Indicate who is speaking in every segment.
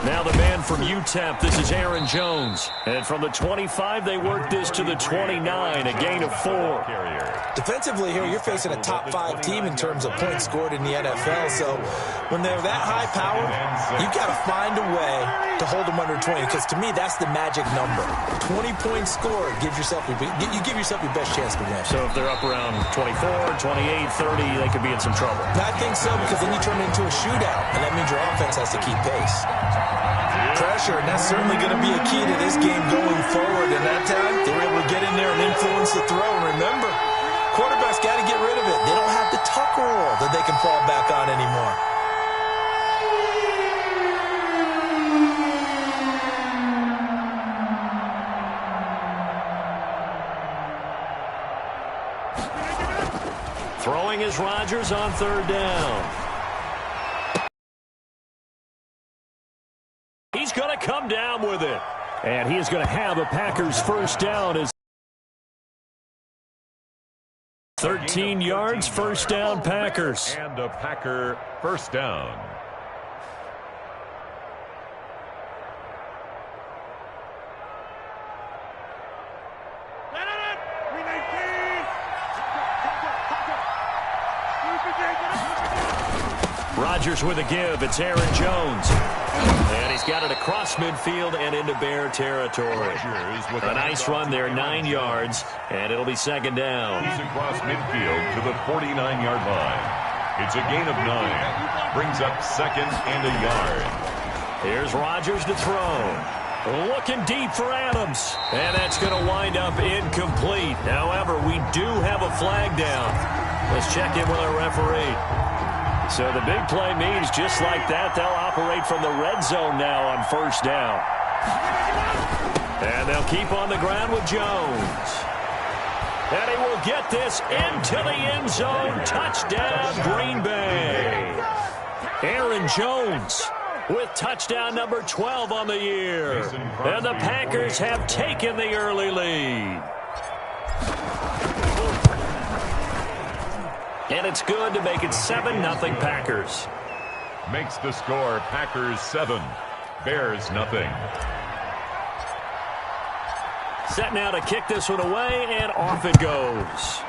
Speaker 1: Now the man from UTEP, this is Aaron Jones. And from the 25, they work this to the 29, a gain of 4.
Speaker 2: Defensively here, you're facing a top 5 team in terms of points scored in the NFL. So when they're that high powered, you've got to find a way to hold them under 20. Because to me, that's the magic number. 20 points scored gives yourself you give yourself your best chance to win.
Speaker 1: So if they're up around 24, 28, 30, they could be in some trouble.
Speaker 2: I think so, because then you turn it into a shootout, and that means your offense has to keep pace. Pressure, and that's certainly going to be a key to this game going forward. And that time, they were able to get in there and influence the throw. And remember, quarterbacks got to get rid of it. They don't have the tuck rule that they can fall back on anymore.
Speaker 1: Throwing is Rodgers on 3rd down. He's going to come down with it. And he is going to have a Packers first down. As 13 yards, first down, Packers.
Speaker 3: And a Packer first down.
Speaker 1: Rodgers with a give. It's Aaron Jones. And he's got it across midfield and into Bear territory. A nice run there, 9 yards, and it'll be 2nd down.
Speaker 3: He's across midfield to the 49-yard line. It's a gain of 9. Brings up 2nd and a yard.
Speaker 1: Here's Rodgers to throw. Looking deep for Adams. And that's going to wind up incomplete. However, we do have a flag down. Let's check in with our referee. So the big play means just like that, they'll operate from the red zone now on 1st down. And they'll keep on the ground with Jones. And he will get this into the end zone. Touchdown, Green Bay. Aaron Jones with touchdown number 12 on the year. And the Packers have taken the early lead. And it's good to make it 7-0 Packers.
Speaker 3: Makes the score Packers 7, Bears nothing.
Speaker 1: Set now to kick this one away, and off it goes.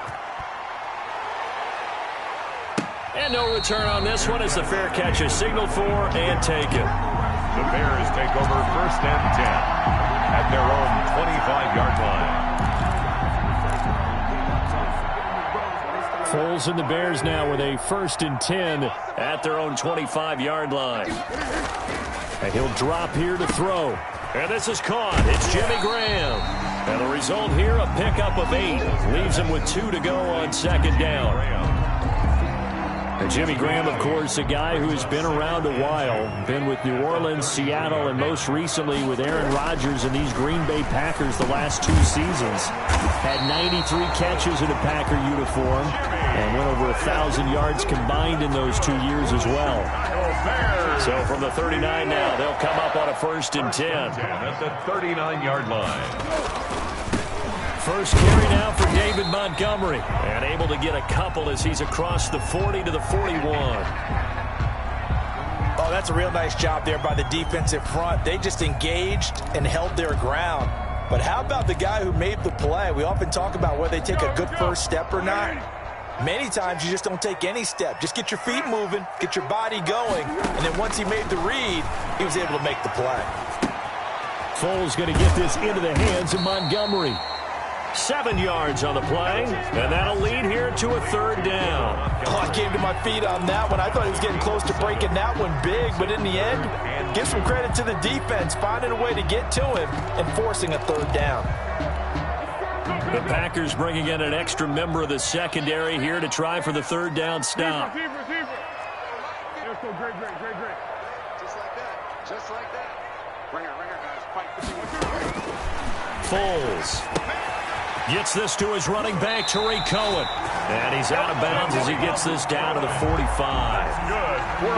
Speaker 1: And no return on this one as the fair catch is signaled for and taken.
Speaker 3: The Bears take over 1st and 10 at their own 25-yard line.
Speaker 1: Foles and the Bears now with a 1st and 10 at their own 25-yard line. And he'll drop here to throw. And this is caught. It's Jimmy Graham. And the result here, a pickup of 8. Leaves him with 2 to go on 2nd down. And Jimmy Graham, of course, a guy who has been around a while. Been with New Orleans, Seattle, and most recently with Aaron Rodgers and these Green Bay Packers the last 2 seasons. Had 93 catches in a Packer uniform and went over 1,000 yards combined in those 2 years as well. So from the 39 now, they'll come up on a 1st and 10.
Speaker 3: At the 39-yard line.
Speaker 1: First carry now for David Montgomery. And able to get a couple as he's across the 40 to the 41.
Speaker 2: Oh, that's a real nice job there by the defensive front. They just engaged and held their ground. But how about the guy who made the play? We often talk about whether they take a good first step or not. Many times you just don't take any step. Just get your feet moving, get your body going, and then once he made the read, he was able to make the play.
Speaker 1: Foles going to get this into the hands of Montgomery. 7 yards on the play, and that'll lead here to a 3rd down.
Speaker 2: Oh, I came to my feet on that one. I thought he was getting close to breaking that one big, but in the end, give some credit to the defense, finding a way to get to him and forcing a 3rd down.
Speaker 1: The Packers bringing in an extra member of the secondary here to try for the 3rd down stop.
Speaker 4: Receiver. Let's go, great. Just like that. Ringer, guys. Fight.
Speaker 1: Foles gets this to his running back, Tariq Cohen. And he's out of bounds as he gets this down to the 45.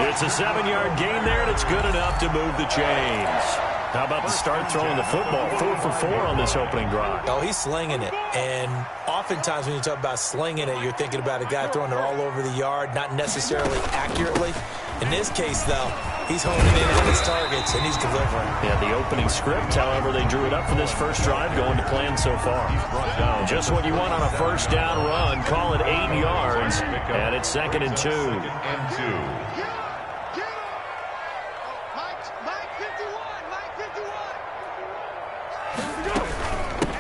Speaker 1: It's a 7-yard gain there, and it's good enough to move the chains. How about the start throwing the football? 4 for 4 on this opening drive.
Speaker 2: Oh, he's slinging it. And oftentimes when you talk about slinging it, you're thinking about a guy throwing it all over the yard, not necessarily accurately. In this case, though, he's honing in on his targets, and he's delivering.
Speaker 1: Yeah, the opening script, however, they drew it up for this first drive, going to plan so far. Just what you want on a first down run. Call it 8 yards, and it's 2nd and 2.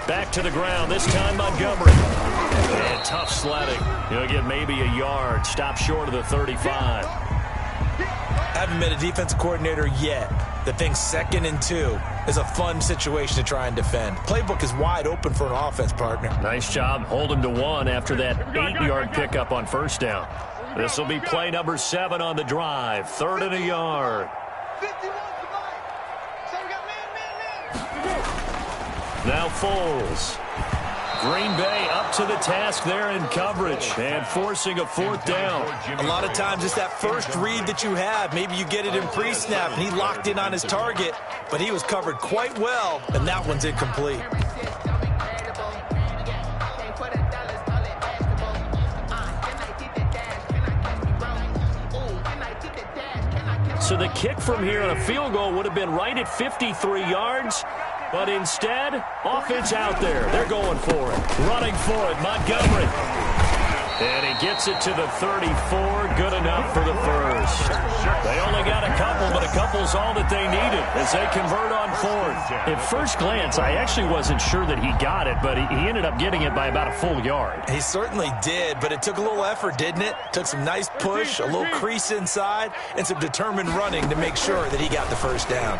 Speaker 1: Back to the ground, this time Montgomery. And tough sledding. He'll get maybe a yard, stop short of the 35.
Speaker 2: Haven't met a defensive coordinator yet that thinks 2nd and 2 is a fun situation to try and defend. Playbook is wide open for an offense, partner.
Speaker 1: Nice job holding to 1 after that 8-yard pickup on first down. This will be play number 7 on the drive, 3rd and a yard. Now Foles. Green Bay up to the task there in coverage and forcing a 4th down.
Speaker 2: A lot of times it's that first read that you have. Maybe you get it in pre-snap and he locked in on his target, but he was covered quite well, and that one's incomplete.
Speaker 1: So the kick from here on a field goal would have been right at 53 yards. But instead, offense out there. They're going for it. Running for it, Montgomery. And he gets it to the 34. Good enough for the first. They only got a couple, but a couple's all that they needed as they convert on 4th. At first glance, I actually wasn't sure that he got it, but he ended up getting it by about a full yard.
Speaker 2: He certainly did, but it took a little effort, didn't it? Took some nice push, a little crease inside, and some determined running to make sure that he got the first down.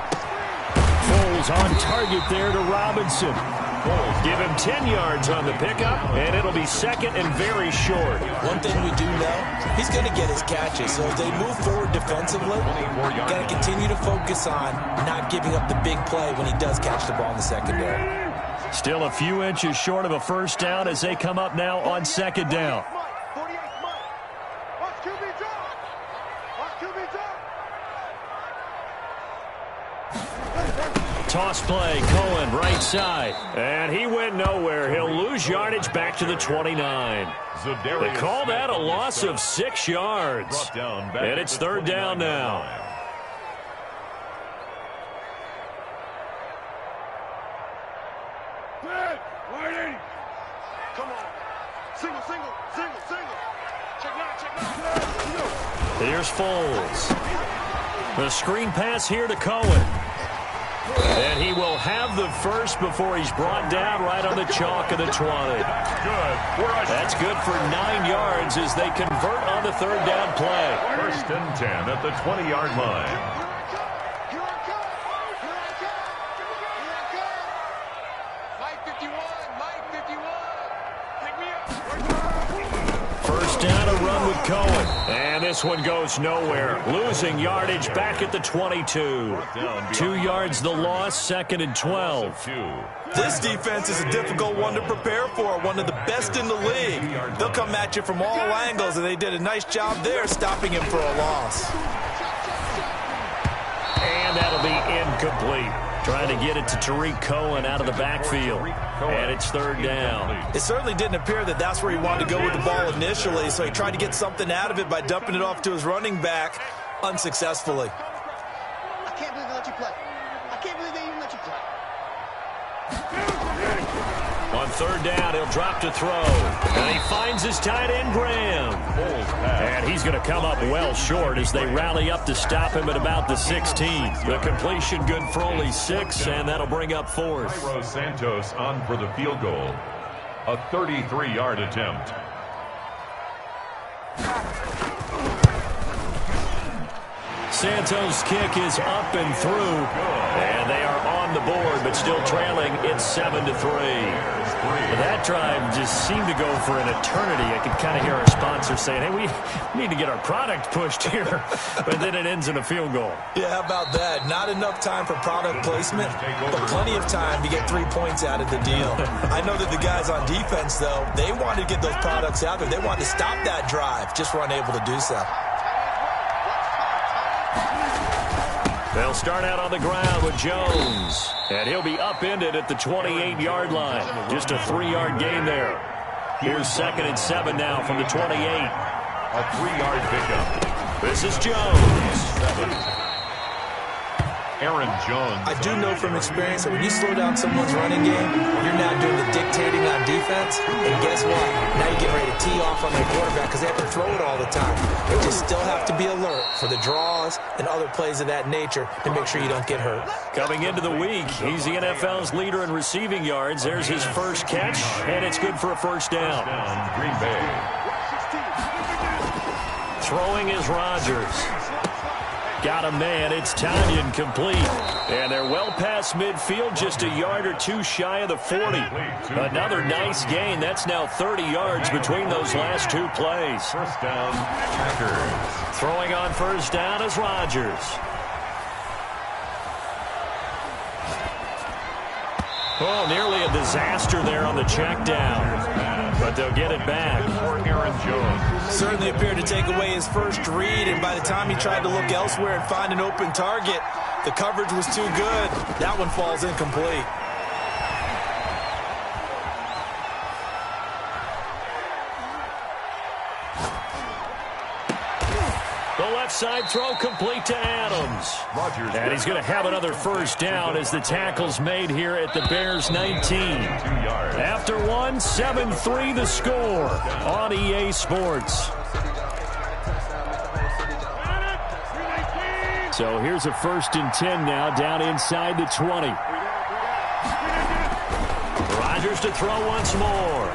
Speaker 1: Foles on target there to Robinson. Foles give him 10 yards on the pickup, and it'll be 2nd and very short.
Speaker 2: One thing we do know, he's going to get his catches. So as they move forward defensively, got to continue to focus on not giving up the big play when he does catch the ball in the secondary.
Speaker 1: Still a few inches short of a first down as they come up now on 2nd down. Toss play, Cohen, right side. And he went nowhere. He'll lose yardage back to the 29. They call that a loss of 6 yards. And it's 3rd down now.
Speaker 4: Come on. Single. Check now.
Speaker 1: Here's Foles. The screen pass here to Cohen. And he will have the first before he's brought down right on the chalk of the 20. That's good for 9 yards as they convert on the 3rd down play.
Speaker 3: 1st and 10 at the 20-yard line.
Speaker 1: First down, a run with Cohen. And this one goes nowhere. Losing yardage back at the 22. 2 yards the loss, 2nd and 12.
Speaker 2: This defense is a difficult one to prepare for, one of the best in the league. They'll come at you from all angles, and they did a nice job there stopping him for a loss.
Speaker 1: And that'll be incomplete. Trying to get it to Tariq Cohen out of the backfield. And it's 3rd down.
Speaker 2: It certainly didn't appear that that's where he wanted to go with the ball initially, so he tried to get something out of it by dumping it off to his running back unsuccessfully.
Speaker 4: I can't believe they let you play. I can't believe they even let you play.
Speaker 1: On 3rd down, he'll drop to throw. And he finds his tight end, Graham. And he's going to come up well short as they rally up to stop him at about the 16. The completion good for only 6, and that'll bring up 4th.
Speaker 3: Jairo Santos on for the field goal. A 33-yard attempt.
Speaker 1: Santos' kick is up and through. And they are on the board, but still trailing. It's 7-3. That drive just seemed to go for an eternity. I could kind of hear our sponsor saying, hey, we need to get our product pushed here. But then it ends in a field goal.
Speaker 2: Yeah, how about that? Not enough time for product placement, but plenty of time to get 3 points out of the deal. I know that the guys on defense, though, they wanted to get those products out there. They wanted to stop that drive, just were unable to do so.
Speaker 1: They'll start out on the ground with Jones. And he'll be upended at the 28-yard line. Just a 3-yard gain there. Here's 2nd and 7 now from the 28.
Speaker 3: A 3-yard pickup.
Speaker 1: This is Jones.
Speaker 3: Aaron Jones.
Speaker 2: I do know from experience that when you slow down someone's running game, you're now doing the dictating on defense. And guess what? Now you get ready to tee off on their quarterback because they have to throw it all the time. But you still have to be alert for the draws and other plays of that nature to make sure you don't get hurt.
Speaker 1: Coming into the week, he's the NFL's leader in receiving yards. There's his first catch, and it's good for a first down.
Speaker 3: Green Bay.
Speaker 1: Throwing is Rodgers. Got a man. It's Tanyan complete. And they're well past midfield, just a yard or two shy of the 40. Another nice gain. That's now 30 yards between those last two plays.
Speaker 3: First down, Packers.
Speaker 1: Throwing on first down is Rodgers. Oh, nearly a disaster there on the check down. But they'll get it back.
Speaker 3: For Aaron Jones.
Speaker 2: Certainly appeared to take away his first read, and by the time he tried to look elsewhere and find an open target, the coverage was too good. That one falls incomplete.
Speaker 1: The left side throw complete to Adams.
Speaker 3: Rodgers.
Speaker 1: And he's going to have another first down as the tackle's made here at the Bears 19.
Speaker 3: 2 yards.
Speaker 1: After one, 7-3 the score on EA Sports. So here's a 1st and 10 now down inside the 20. Rodgers to throw once more.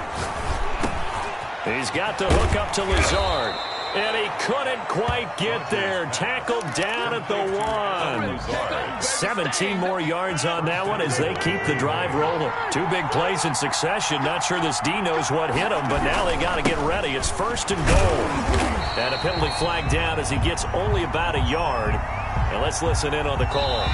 Speaker 1: He's got the hook up to Lazard. And he couldn't quite get there. Tackled down at the 1. 17 more yards on that one as they keep the drive rolling. 2 big plays in succession. Not sure this D knows what hit him, but now they got to get ready. It's 1st and goal. And a penalty flag down as he gets only about a yard. And let's listen in on the call.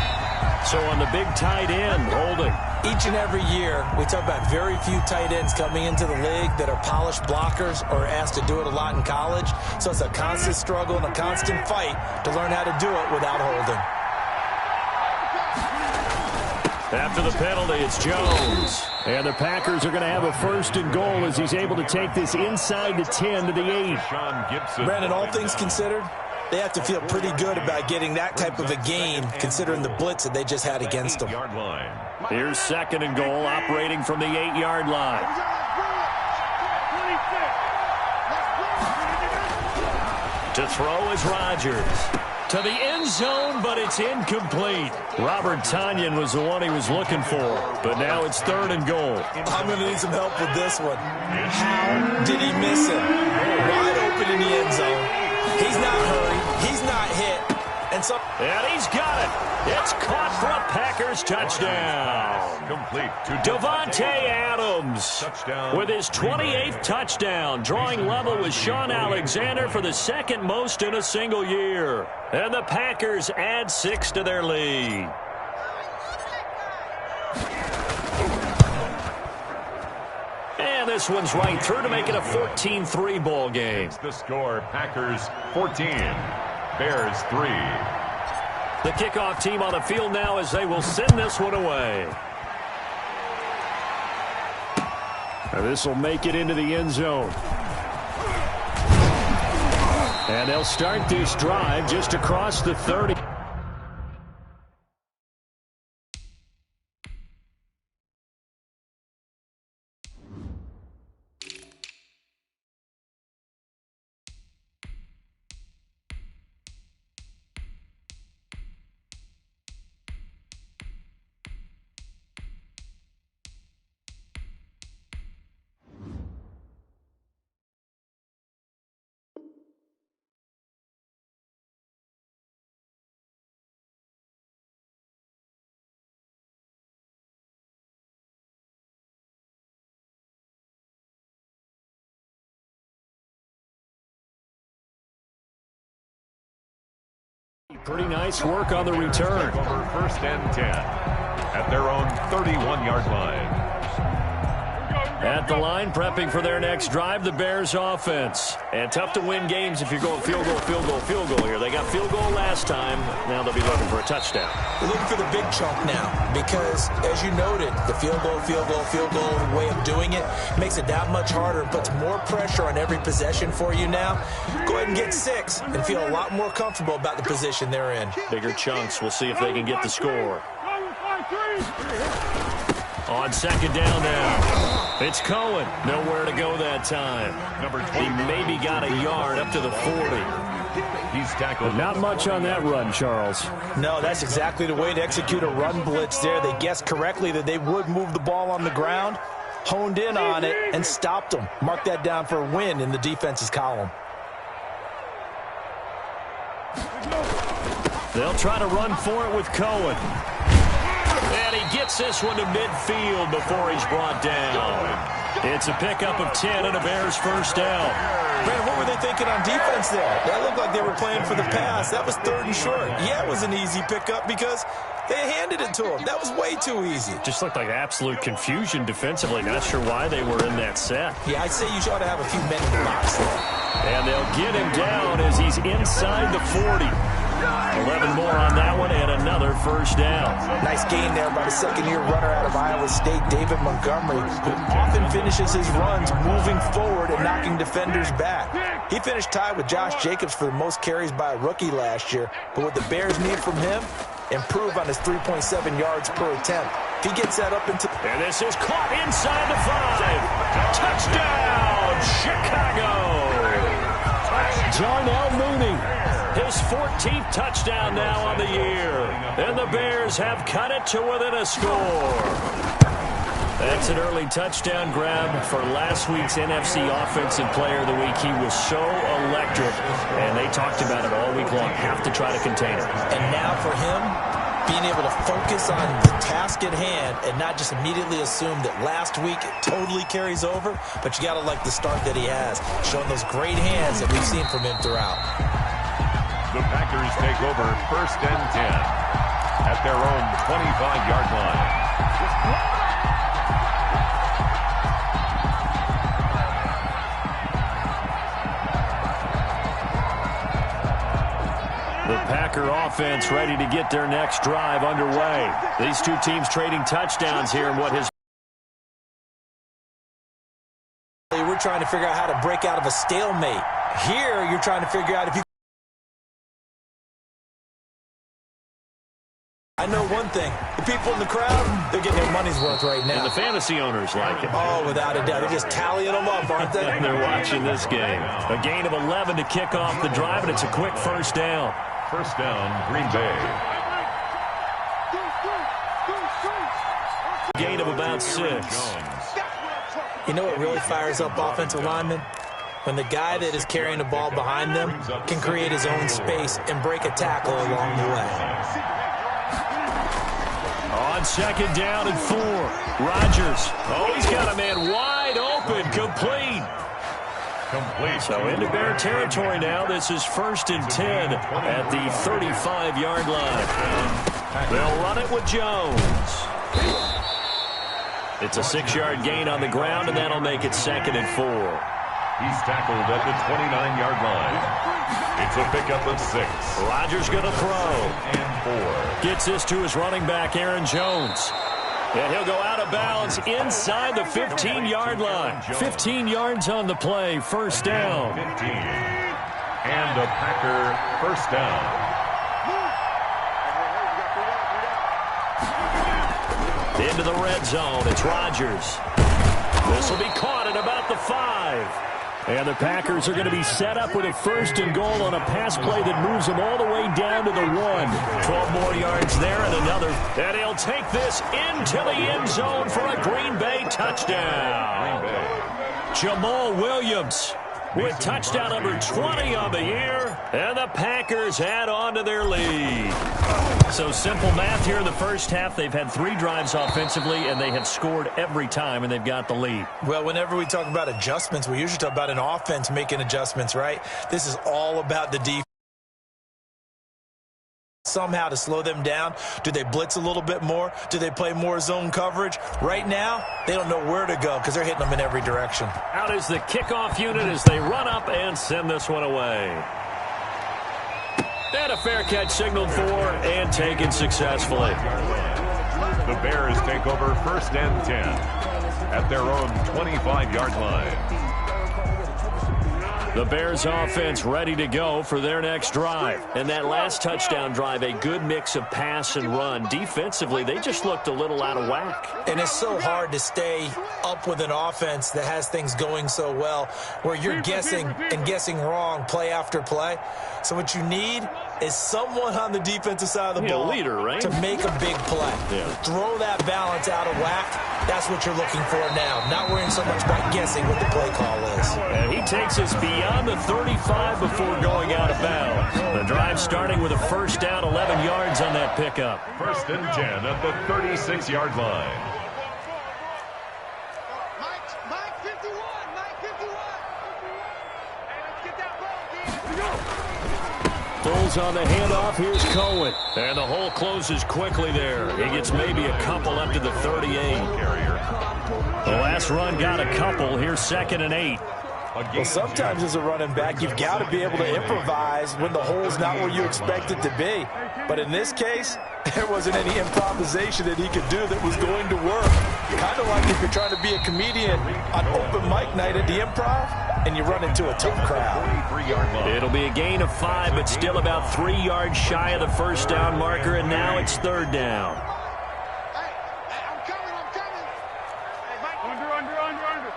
Speaker 1: So on the big tight end, holding.
Speaker 2: Each and every year, we talk about very few tight ends coming into the league that are polished blockers or asked to do it a lot in college. So it's a constant struggle and a constant fight to learn how to do it without holding.
Speaker 1: After the penalty, it's Jones. And the Packers are going to have a 1st and goal as he's able to take this inside the 10 to the 8.
Speaker 3: Sean Gibson.
Speaker 2: Brandon, all things considered, they have to feel pretty good about getting that type of a gain considering the blitz that they just had against them.
Speaker 1: Here's 2nd and goal, operating from the 8-yard line. To throw is Rodgers. To the end zone, but it's incomplete. Robert Tanyan was the one he was looking for, but now it's 3rd and goal.
Speaker 2: I'm going to need some help with this one. How did he miss him? Wide open in the end zone. He's not hurried. He's not hit.
Speaker 1: And he's got it. It's caught for a Packers touchdown.
Speaker 3: Complete to
Speaker 1: Davante Adams
Speaker 3: touchdown.
Speaker 1: with his 28th touchdown, drawing level with Sean Alexander for the 2nd most in a single year. And the Packers add 6 to their lead. And this one's right through to make it a 14-3 ball game.
Speaker 3: The score, Packers 14, Bears 3.
Speaker 1: The kickoff team on the field now as they will send this one away. And this will make it into the end zone. And they'll start this drive just across the 30. Pretty nice work on the return.
Speaker 3: Over 1st and 10 at their own 31-yard line.
Speaker 1: At the line, prepping for their next drive, the Bears offense. And tough to win games if you're going field goal, field goal, field goal here. They got field goal last time. Now they'll be looking for a touchdown.
Speaker 2: They're looking for the big chunk now because, as you noted, the field goal, field goal, field goal way of doing it makes it that much harder and puts more pressure on every possession for you now. Go ahead and get 6 and feel a lot more comfortable about the position they're in.
Speaker 1: Bigger chunks. We'll see if they can get the score. On second down now. It's Cohen. Nowhere to go that time. He maybe got a yard up to the 40.
Speaker 3: He's tackled.
Speaker 1: But not much on that run, Charles.
Speaker 2: No, that's exactly the way to execute a run blitz there. They guessed correctly that they would move the ball on the ground, honed in on it, and stopped them. Mark that down for a win in the defense's column.
Speaker 1: They'll try to run for it with Cohen. And he gets this one to midfield before he's brought down. It's a pickup of 10 and a Bears first down.
Speaker 2: Brandon, what were they thinking on defense there? That looked like they were playing for the pass. That was 3rd and short. Yeah, it was an easy pickup because they handed it to him. That was way too easy.
Speaker 1: Just looked like absolute confusion defensively. Not sure why they were in that set.
Speaker 2: Yeah, I'd say you ought to have a few men in the box there.
Speaker 1: And they'll get him down as he's inside the 40. 11 more on that one and another first down.
Speaker 2: Nice gain there by the second-year runner out of Iowa State, David Montgomery, who often finishes his runs moving forward and knocking defenders back. He finished tied with Josh Jacobs for the most carries by a rookie last year. But what the Bears need from him, improve on his 3.7 yards per attempt. If he gets that up into...
Speaker 1: And this is caught inside the 5. Touchdown, Chicago. Darnell Mooney. His 14th touchdown now on the year. And the Bears have cut it to within a score. That's an early touchdown grab for last week's NFC Offensive Player of the Week. He was so electric, and they talked about it all week long. Have to try to contain it.
Speaker 2: And now for him, being able to focus on the task at hand and not just immediately assume that last week it totally carries over, but you got to like the start that he has, showing those great hands that we've seen from him throughout.
Speaker 3: The Packers take over 1st and 10 at their own 25-yard line.
Speaker 1: The Packer offense ready to get their next drive underway. These two teams trading touchdowns here in what has...
Speaker 2: We're trying to figure out how to break out of a stalemate. Here, you're trying to figure out if you... I know one thing. The people in the crowd, they're getting their money's worth right now.
Speaker 1: And the fantasy owners like it.
Speaker 2: Oh, without a doubt. They're just tallying them up, aren't they?
Speaker 1: And they're watching this game. A gain of 11 to kick off the drive, and it's a quick first down.
Speaker 3: First down, Green Bay.
Speaker 1: Gain of about 6.
Speaker 2: You know what really fires up offensive linemen? When the guy that is carrying the ball behind them can create his own space and break a tackle along the way.
Speaker 1: On second down and 4. Rodgers. Oh, he's got a man wide open. Complete. So into Bear territory now. This is 1st and 10 at the 35-yard line. They'll run it with Jones. It's a 6-yard gain on the ground, and that'll make it 2nd and 4.
Speaker 3: He's tackled at the 29-yard line. It's a pickup of 6.
Speaker 1: Rodgers going to throw.
Speaker 3: And 4.
Speaker 1: Gets this to his running back, Aaron Jones. And he'll go out of bounds inside the 15-yard line. 15 yards on the play, first down.
Speaker 3: 15. And a Packer first down.
Speaker 1: Into the red zone, it's Rodgers. This will be caught at about the 5. And the Packers are going to be set up with a 1st and goal on a pass play that moves them all the way down to the 1. 12 more yards there and another. And he'll take this into the end zone for a Green Bay touchdown. Jamal Williams with touchdown number 20 on the year. And the Packers add on to their lead. So simple math here in the first half. They've had 3 drives offensively, and they have scored every time, and they've got the lead.
Speaker 2: Well, whenever we talk about adjustments, we usually talk about an offense making adjustments, right? This is all about the defense. somehow to slow them down. Do they blitz a little bit more? Do they play more zone coverage? Right now, they don't know where to go because they're hitting them in every direction.
Speaker 1: Out is the kickoff unit as they run up and send this one away. And a fair catch signaled for and taken successfully.
Speaker 3: The Bears take over 1st and 10 at their own 25-yard line.
Speaker 1: The Bears offense ready to go for their next drive. And that last touchdown drive, a good mix of pass and run. Defensively, they just looked a little out of whack.
Speaker 2: And it's so hard to stay up with an offense that has things going so well, where you're guessing and guessing wrong play after play. So what you need is someone on the defensive side of the ball
Speaker 1: leader, right?
Speaker 2: to make a big play.
Speaker 1: Yeah.
Speaker 2: Throw that balance out of whack. That's what you're looking for now. Not worrying so much about guessing what the play call is.
Speaker 1: And he takes us beyond the 35 before going out of bounds. The drive starting with a first down, 11 yards on that pickup.
Speaker 3: 1st and 10 at the 36-yard line.
Speaker 4: Mike 51. Hey, let's get that ball,
Speaker 1: Bulls on the handoff. Here's Cohen. And the hole closes quickly there. He gets maybe a couple up to the 38. The last run got a couple. Here's 2nd and 8.
Speaker 2: Well, sometimes as a running back, you've got to be able to improvise when the hole's not where you expect it to be. But in this case, there wasn't any improvisation that he could do that was going to work. Kind of like if you're trying to be a comedian on open mic night at the Improv and you run into a tough crowd.
Speaker 1: It'll be a gain of 5, but still about 3 yards shy of the first down marker, and now it's 3rd down.
Speaker 4: Hey, I'm coming. Hey, Mike. Under.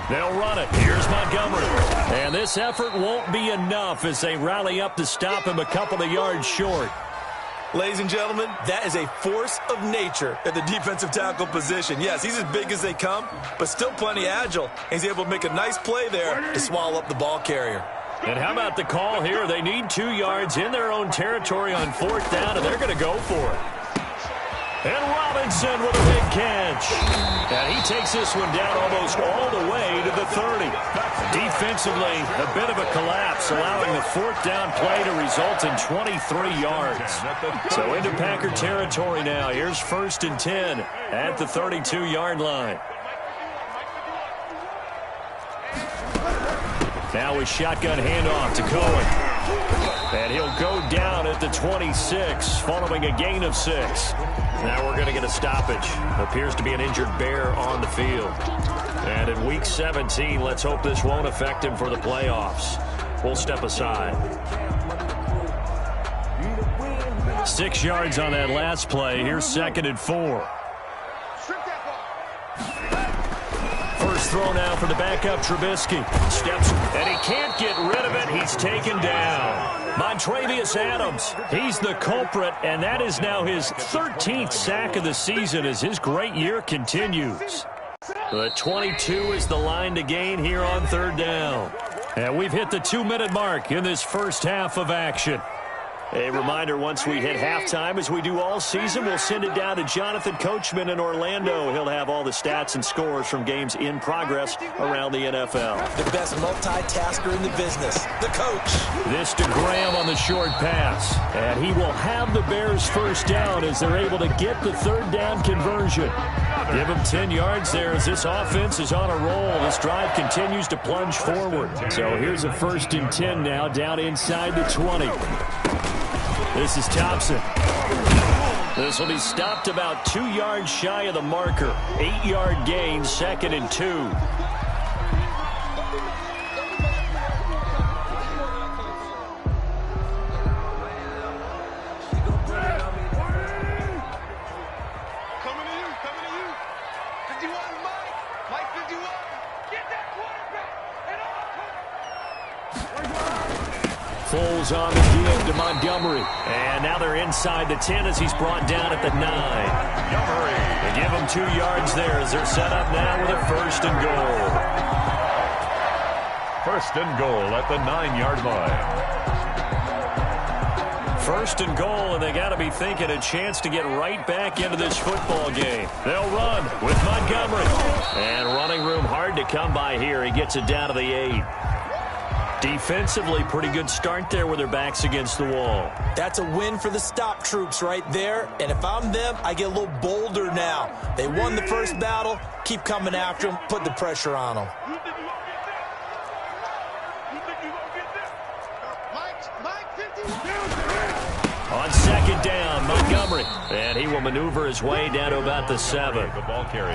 Speaker 1: They'll run it. Here's Montgomery. And this effort won't be enough as they rally up to stop him a couple of yards short.
Speaker 2: Ladies and gentlemen, that is a force of nature at the defensive tackle position. Yes, he's as big as they come, but still plenty agile. He's able to make a nice play there to swallow up the ball carrier.
Speaker 1: And how about the call here? They need 2 yards in their own territory on 4th down, and they're going to go for it. And Robinson with a big catch. And he takes this one down almost all the way to the 30. Defensively, a bit of a collapse, allowing the 4th down play to result in 23 yards. So into Packer territory now. Here's 1st and 10 at the 32-yard line. Now a shotgun handoff to Cohen. And he'll go down at the 26, following a gain of 6. Now we're going to get a stoppage. Appears to be an injured Bear on the field. And in Week 17, let's hope this won't affect him for the playoffs. We'll step aside. 6 yards on that last play. Here's 2nd and 4. First throw now for the backup, Trubisky. Steps, and he can't get rid of it. He's taken down. Montravius Adams, he's the culprit, and that is now his 13th sack of the season as his great year continues. The 22 is the line to gain here on 3rd down. And we've hit the 2-minute mark in this first half of action. A reminder, once we hit halftime, as we do all season, we'll send it down to Jonathan Coachman in Orlando. He'll have all the stats and scores from games in progress around the NFL.
Speaker 2: The best multitasker in the business, the coach.
Speaker 1: This to Graham on the short pass. And he will have the Bears first down as they're able to get the 3rd down conversion. Give him 10 yards there as this offense is on a roll. This drive continues to plunge forward. So here's a 1st and 10 now down inside the 20. This is Thompson. This will be stopped about 2 yards shy of the marker. 8-yard gain, 2nd and 2. Foles on the give to Montgomery. And now they're inside the 10 as he's brought down at the 9. Montgomery. They give him 2 yards there as they're set up now with a 1st and goal.
Speaker 3: 1st and goal at the 9-yard line.
Speaker 1: 1st and goal, and they got to be thinking a chance to get right back into this football game. They'll run with Montgomery. And running room hard to come by here. He gets it down to the 8. Defensively, pretty good start there with their backs against the wall.
Speaker 2: That's a win for the stop troops right there. And if I'm them, I get a little bolder now. They won the first battle. Keep coming after them. Put the pressure on them.
Speaker 1: On second down, Montgomery. And he will maneuver his way down to about the 7.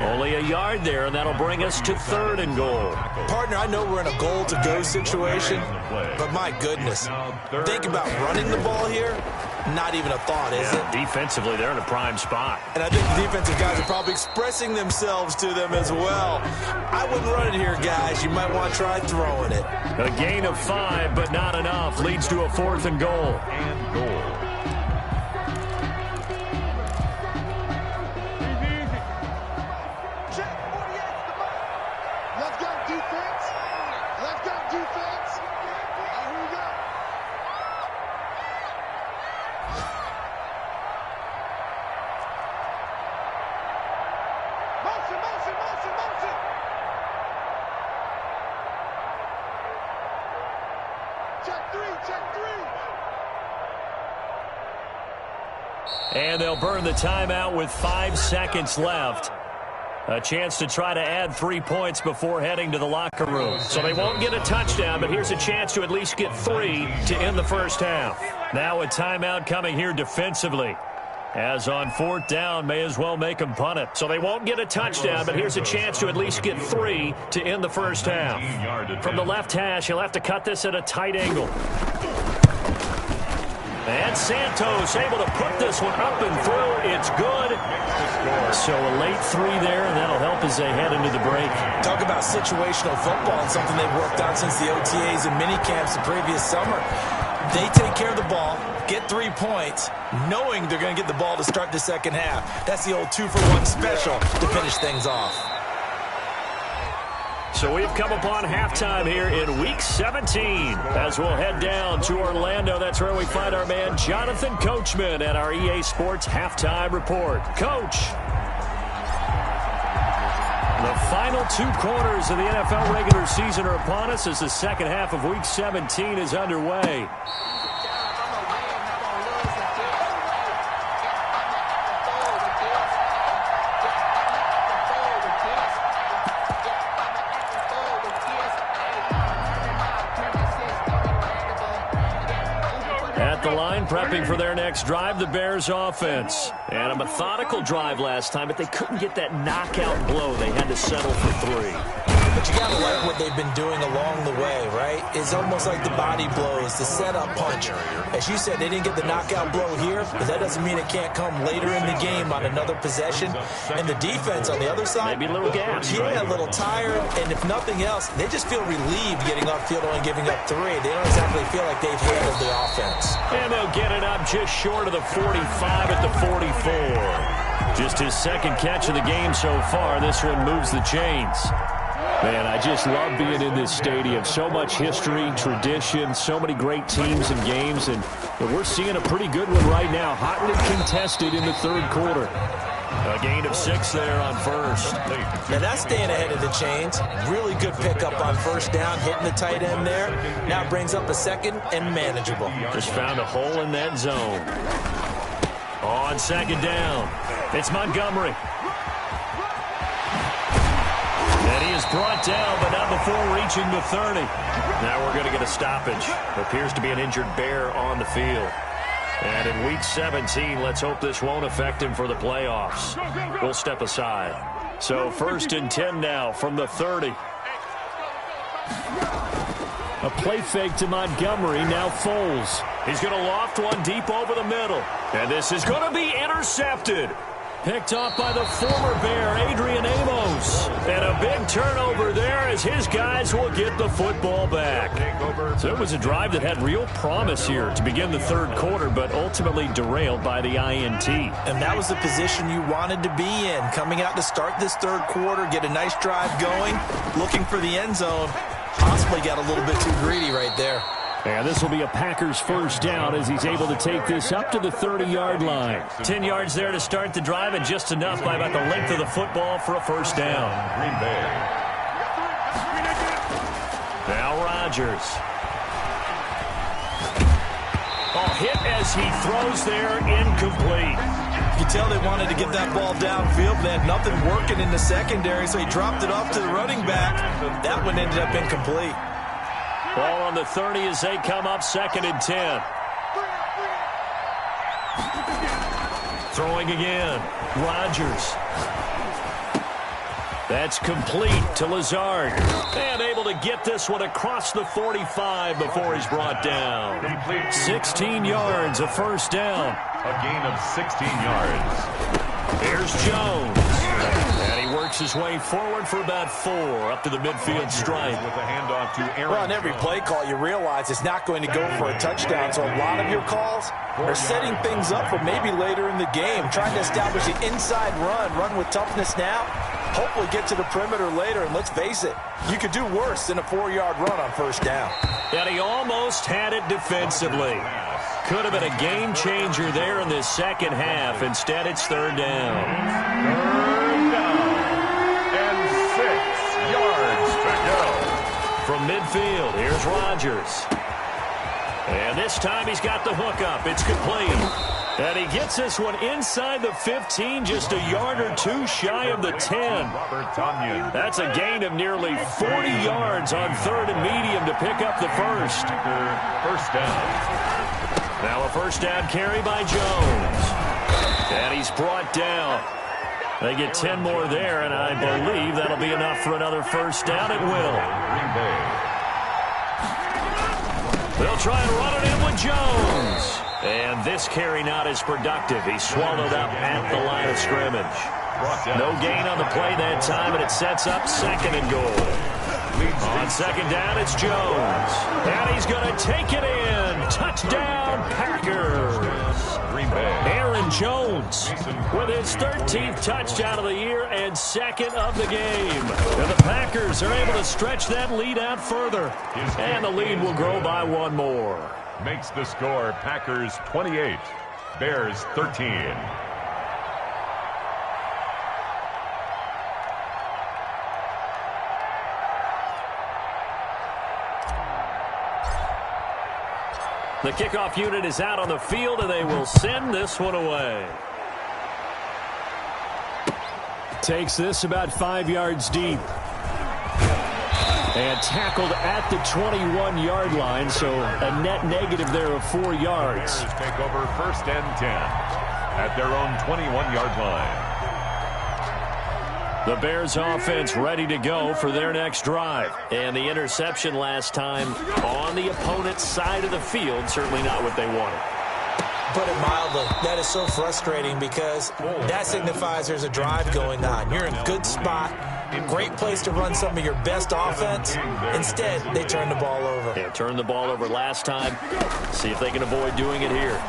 Speaker 1: Only a yard there, and that'll bring us to 3rd and goal.
Speaker 2: Partner, I know we're in a goal-to-go situation, but my goodness. Think about running the ball here. Not even a thought, is it?
Speaker 1: Defensively, they're in a prime spot.
Speaker 2: And I think the defensive guys are probably expressing themselves to them as well. I wouldn't run it here, guys. You might want to try throwing it.
Speaker 1: A gain of 5, but not enough. Leads to a 4th and goal.
Speaker 4: Let's go, defense. Let's go, defense. Here we go. Motion, motion, motion, motion. Check 3, check 3.
Speaker 1: And they'll burn the timeout with 5 seconds left. A chance to try to add 3 points before heading to the locker room. So they won't get a touchdown, but here's a chance to at least get 3 to end the first half. Now a timeout coming here defensively. As on 4th down, may as well make them punt it. So they won't get a touchdown, but here's a chance to at least get 3 to end the first half. From the left hash, he'll have to cut this at a tight angle. And Santos able to put this one up and through. It's good. So a late 3 there, and that'll help as they head into the break.
Speaker 2: Talk about situational football and something they've worked on since the OTAs and mini camps the previous summer. They take care of the ball, get 3 points, knowing they're going to get the ball to start the second half. That's the old 2-for-1 special to finish things off.
Speaker 1: So we've come upon halftime here in Week 17. As we'll head down to Orlando, that's where we find our man Jonathan Coachman at our EA Sports Halftime Report. Coach, the final 2 quarters of the NFL regular season are upon us as the second half of Week 17 is underway. At the line, prepping for their next drive, the Bears offense. And a methodical drive last time, but they couldn't get that knockout blow. They had to settle for 3.
Speaker 2: But you got to like what they've been doing along the way, right? It's almost like the body blows, the setup punch. As you said, they didn't get the knockout blow here, but that doesn't mean it can't come later in the game on another possession. And the defense on the other side,
Speaker 1: maybe a little gaps,
Speaker 2: yeah,
Speaker 1: right?
Speaker 2: A little tired. And if nothing else, they just feel relieved getting off field and giving up 3. They don't exactly feel like they've handled the offense.
Speaker 1: And they'll get it up just short of the 45 at the 44. Just his second catch of the game so far. This one moves the chains. Man, I just love being in this stadium. So much history, tradition, so many great teams and games, and we're seeing a pretty good one right now, hotly contested in the 3rd quarter. A gain of 6 there on first.
Speaker 2: Now that's staying ahead of the chains. Really good pickup on first down, hitting the tight end there. Now brings up a 2nd and manageable.
Speaker 1: Just found a hole in that zone. On 2nd down, it's Montgomery. And he is brought down, but not before reaching the 30. Now we're going to get a stoppage. Appears to be an injured Bear on the field. And in Week 17, let's hope this won't affect him for the playoffs. We'll step aside. So 1st and 10 now from the 30. A play fake to Montgomery, now Foles. He's going to loft one deep over the middle. And this is going to be intercepted. Picked off by the former Bear, Adrian Amos. And a big turnover there as his guys will get the football back. So it was a drive that had real promise here to begin the 3rd quarter, but ultimately derailed by the INT.
Speaker 2: And that was the position you wanted to be in. Coming out to start this 3rd quarter, get a nice drive going, looking for the end zone. Possibly got a little bit too greedy right there.
Speaker 1: And this will be a Packers first down as he's able to take this up to the 30-yard line. 10 yards there to start the drive, and just enough by about the length of the football for a first down.
Speaker 3: Green Bay.
Speaker 1: Now Rodgers. Oh, hit as he throws there, incomplete.
Speaker 2: You can tell they wanted to get that ball downfield. They had nothing working in the secondary, so he dropped it off to the running back. That one ended up incomplete.
Speaker 1: Ball on the 30 as they come up 2nd and 10. Throwing again. Rodgers. That's complete to Lazard. And able to get this one across the 45 before he's brought down. 16 yards, a first down.
Speaker 3: A gain of 16 yards.
Speaker 1: Here's Jones. And he works his way forward for about 4 up to the midfield stripe.
Speaker 3: With a handoff to Aaron.
Speaker 2: Well, on every play call, you realize it's not going to go for a touchdown. So a lot of your calls are setting things up for maybe later in the game, trying to establish an inside run with toughness now. Hopefully get to the perimeter later, and let's face it, you could do worse than a 4-yard run on first down.
Speaker 1: And he almost had it defensively. Could have been a game changer there in this second half. Instead, it's 3rd down.
Speaker 3: 3rd down. And 6 yards to go.
Speaker 1: From midfield, here's Rodgers. And this time he's got the hook up. It's complete. And he gets this one inside the 15, just a yard or 2 shy of the 10. That's a gain of nearly 40 yards on 3rd and medium to pick up the first.
Speaker 3: First down.
Speaker 1: Now a first down carry by Jones. And he's brought down. They get 10 more there, and I believe that'll be enough for another first down. It will. They'll try and run it in with Jones. And this carry not as productive. He's swallowed up at the line of scrimmage. No gain on the play that time, and it sets up 2nd and goal. On 2nd down, it's Jones. And he's going to take it in. Touchdown, Packers. Aaron Jones with his 13th touchdown of the year and 2nd of the game. And the Packers are able to stretch that lead out further. And the lead will grow by 1 more.
Speaker 3: Makes the score Packers 28, Bears 13.
Speaker 1: The kickoff unit is out on the field, and they will send this one away. Takes this about 5 yards deep. And tackled at the 21-yard line, so a net negative there of 4 yards.
Speaker 3: Bears take over 1st and 10 at their own 21-yard line.
Speaker 1: The Bears offense ready to go for their next drive. And the interception last time on the opponent's side of the field, certainly not what they wanted.
Speaker 2: Put it mildly, that is so frustrating because that signifies there's a drive going on. You're in a good spot, great place to run some of your best offense. Instead, they turn the ball over.
Speaker 1: Yeah, turned the ball over last time. See if they can avoid doing it here.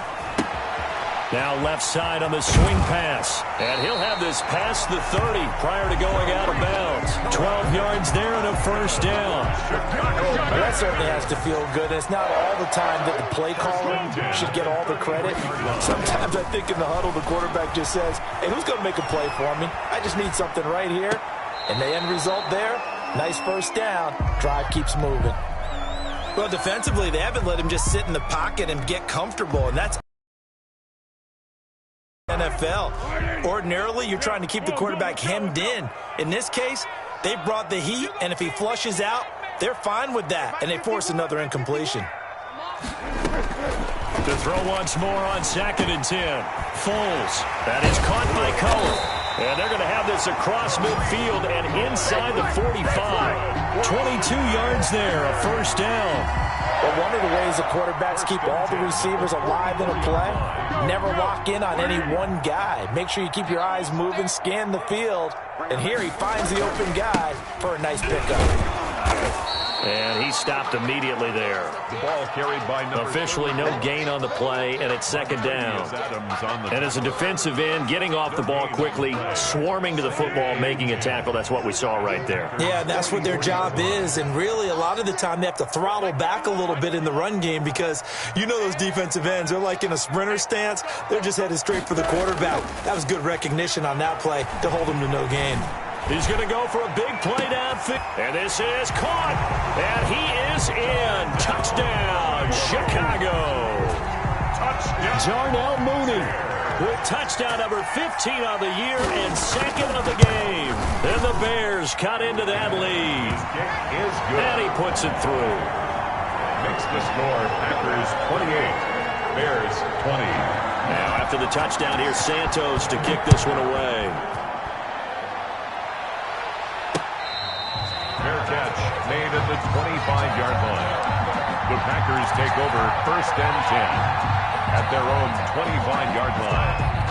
Speaker 1: Now left side on the swing pass. And he'll have this past the 30 prior to going out of bounds. 12 yards there and a first down.
Speaker 2: Well, that certainly has to feel good. It's not all the time that the play caller should get all the credit. Sometimes I think in the huddle, the quarterback just says, hey, who's going to make a play for me? I just need something right here. And the end result there, nice first down. Drive keeps moving. Well, defensively, they haven't let him just sit in the pocket and get comfortable, and that's NFL. Ordinarily, you're trying to keep the quarterback hemmed in. In this case, they brought the heat, and if he flushes out, they're fine with that, and they force another incompletion.
Speaker 1: To throw once more on 2nd and 10. Foles. That is caught by Cullen. And they're going to have this across midfield and inside the 45. 22 yards there, a first down.
Speaker 2: Well, one of the ways the quarterbacks keep all the receivers alive in a play, never lock in on any one guy. Make sure you keep your eyes moving, scan the field, and here he finds the open guy for a nice pickup.
Speaker 1: And he stopped immediately there.
Speaker 3: The ball carried by
Speaker 1: officially no gain on the play, and it's 2nd down. And as a defensive end, getting off the ball quickly, swarming to the football, making a tackle, that's what we saw right there.
Speaker 2: Yeah, that's what their job is, and really a lot of the time they have to throttle back a little bit in the run game because you know those defensive ends, they're like in a sprinter stance. They're just headed straight for the quarterback. That was good recognition on that play to hold him to no gain.
Speaker 1: He's going to go for a big play downfield. And this is caught. And he is in. Touchdown, Chicago. Darnell Mooney with touchdown number 15 on the year and second of the game. And the Bears cut into that lead. And he puts it through.
Speaker 3: Makes the score Packers 28, Bears 20.
Speaker 1: Now after the touchdown, here's Santos to kick this one away.
Speaker 3: Fair catch made at the 25-yard line. The Packers take over first and 10 at their own 25-yard line.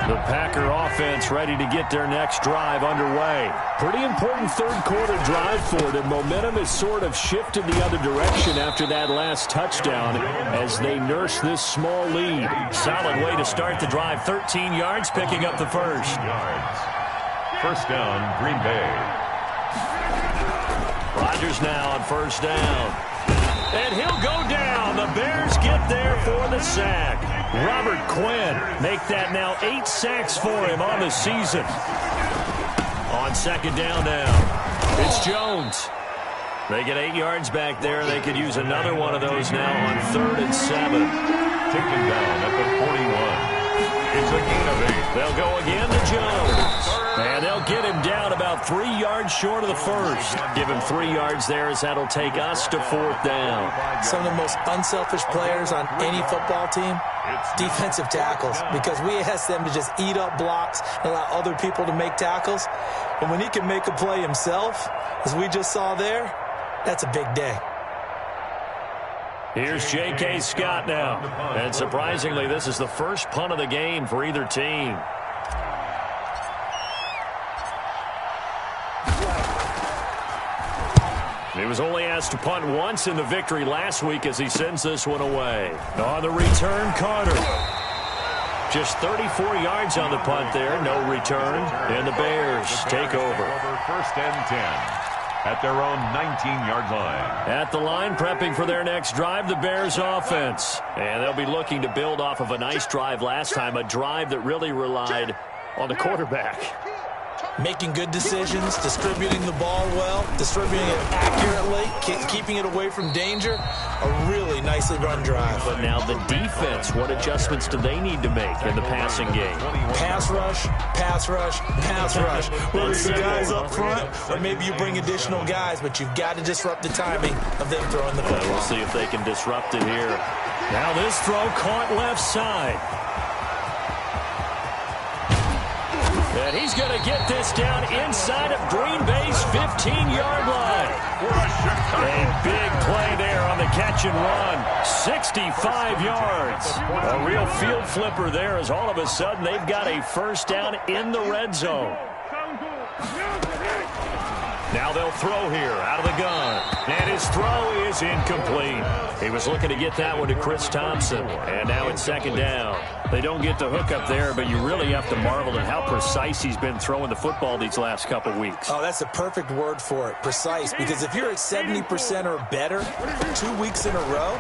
Speaker 1: The Packer offense ready to get their next drive underway. Pretty important third-quarter drive for them. Momentum has sort of shifted the other direction after that last touchdown as they nurse this small lead. Solid way to start the drive. 13 yards, picking up the first.
Speaker 3: First down, Green Bay.
Speaker 1: Rodgers now on first down. And he'll go down. The Bears get there for the sack. Robert Quinn make that now 8 sacks for him on the season. On second down now, it's Jones. They get 8 yards back there. They could use another one of those now on 3rd and 7.
Speaker 3: Taken down at the 41. It's a gain of 8.
Speaker 1: They'll go again to Jones. And they'll get him down about 3 yards short of the first. Give him 3 yards there as that'll take us to 4th down.
Speaker 2: Some of the most unselfish players on any football team, defensive tackles, because we ask them to just eat up blocks and allow other people to make tackles. And when he can make a play himself, as we just saw there, that's a big day.
Speaker 1: Here's J.K. Scott now. And surprisingly, this is the first punt of the game for either team. He was only asked to punt once in the victory last week as he sends this one away. On the return, Carter. Just 34 yards on the punt there, no return. And the Bears take over.
Speaker 3: First and 10 at their own 19-yard line.
Speaker 1: At the line, prepping for their next drive, the Bears offense. And they'll be looking to build off of a nice drive last time, a drive that really relied on the quarterback.
Speaker 2: Making good decisions, distributing the ball well, distributing it accurately, keeping it away from danger. A really nicely run drive.
Speaker 1: But now the defense, what adjustments do they need to make in the passing game?
Speaker 2: Pass rush, pass rush, pass rush. Whether it's the guys up front or maybe you bring additional guys, but you've got to disrupt the timing of them throwing the football.
Speaker 1: We'll see if they can disrupt it here. Now this throw caught left side. And he's going to get this down inside of Green Bay's 15-yard line. A big play there on the catch and run. 65 yards. A real field flipper there as all of a sudden they've got a first down in the red zone. Now they'll throw here out of the gun. And his throw is incomplete. He was looking to get that one to Chris Thompson. And now it's second down. They don't get the hook up there, but you really have to marvel at how precise he's been throwing the football these last couple weeks.
Speaker 2: Oh, that's the perfect word for it, precise. Because if you're at 70% or better 2 weeks in a row,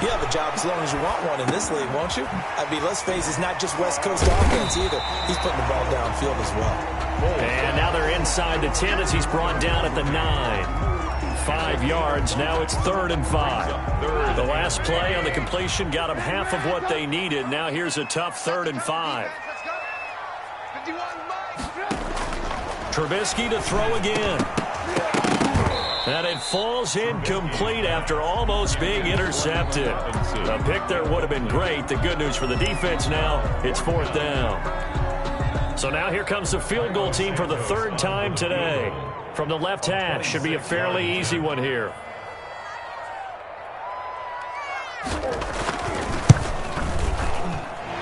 Speaker 2: you have a job as long as you want one in this league, won't you? I mean, let's face it, it's not just West Coast offense either. He's putting the ball downfield as well.
Speaker 1: And now they're inside the 10 as he's brought down at the 9. 5 yards. Now it's 3rd and 5. The last play on the completion got them half of what they needed. Now here's a tough 3rd and 5. Trubisky to throw again. And it falls incomplete after almost being intercepted. A pick there would have been great. The good news for the defense now, it's 4th down. So now here comes the field goal team for the 3rd time today. From the left hash, should be a fairly easy one here.